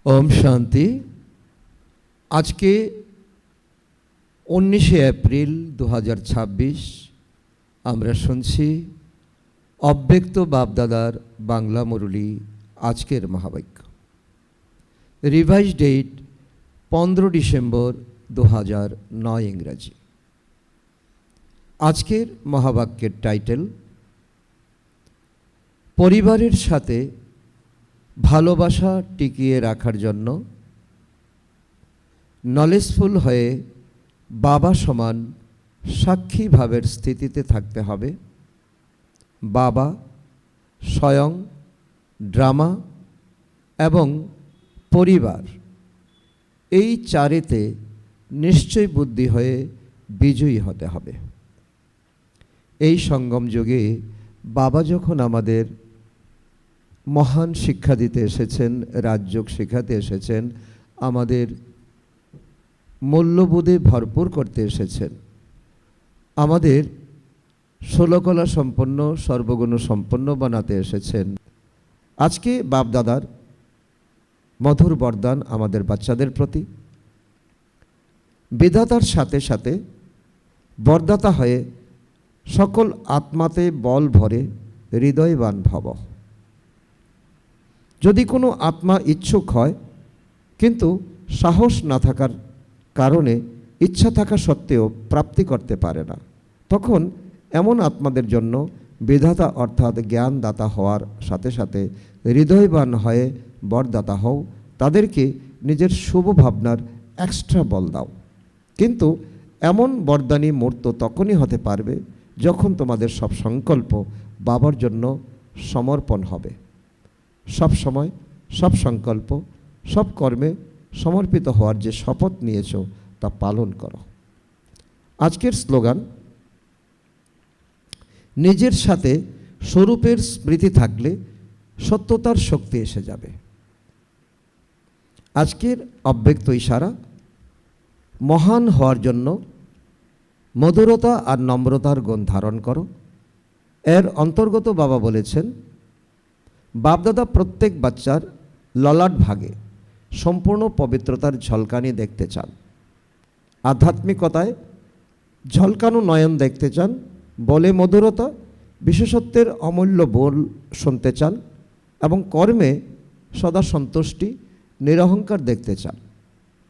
ओम शांति। आज के 19 एप्रिल 2026 আমরা শুনছি অব্যক্ত বাপদাদার বাংলা মুরলী আজকের মহাবাক্য। রিভাইজ ডেট 15 ডিসেম্বর 2009 ইংরাজি। আজকের মহাবাক্যের টাইটেল পরিবারের সাথে ভালোবাসা টিকিয়ে রাখার জন্য নলেজফুল হয়ে বাবা সমান সাক্ষী ভাবের স্থিতিতে থাকতে হবে। বাবা স্বয়ং, ড্রামা এবং পরিবার এই চারেতে নিশ্চয় বুদ্ধি হয়ে বিজয়ী হতে হবে। এই সঙ্গম যুগে বাবা যখন আমাদের মহান শিক্ষা দিতে এসেছেন, রাজযোগ শেখাতে এসেছেন, আমাদের মূল্যবোধে ভরপুর করতে এসেছেন, আমাদের ষোলকলা সম্পন্ন সর্বগুণ সম্পন্ন বানাতে এসেছেন। আজকে বাপদাদার মধুর বরদান আমাদের বাচ্চাদের প্রতি। বিধাতার সাথে সাথে বরদাতা হয়ে সকল আত্মাতে বল ভরে হৃদয়বান ভব। যদি কোনো আত্মা ইচ্ছুক হয় কিন্তু সাহস না থাকার কারণে ইচ্ছা থাকা সত্ত্বেও প্রাপ্তি করতে পারে না, তখন এমন আত্মাদের জন্য বিধাতা অর্থাৎ জ্ঞানদাতা হওয়ার সাথে সাথে হৃদয়বান হয়ে বরদাতা হও। তাদেরকে নিজের শুভ ভাবনার এক্সট্রা বল দাও। কিন্তু এমন বরদানী মূর্ত তখনই হতে পারবে যখন তোমাদের সব সংকল্প বাবার জন্য সমর্পণ হবে। সব সময়, সব সংকল্প, সব কর্মে সমর্পিত হওয়ার যে শপথ নিয়েছ তা পালন করো। আজকের স্লোগান, নিজের সাথে স্বরূপের স্মৃতি থাকলে সত্যতার শক্তি এসে যাবে। আজকের অব্যক্ত ইশারা, মহান হওয়ার জন্য মধুরতা আর নম্রতার গুণ ধারণ করো। এর অন্তর্গত বাবা বলেছেন, বাপদাদা প্রত্যেক বাচ্চার ললাট ভাগে সম্পূর্ণ পবিত্রতার ঝলকানি দেখতে চান, আধ্যাত্মিকতায় ঝলকানো নয়ন দেখতে চান, বলে মধুরতা, বিশেষত্বের অমূল্য বল শুনতে চান এবং কর্মে সদা সন্তুষ্টি, নিরহংকার দেখতে চান।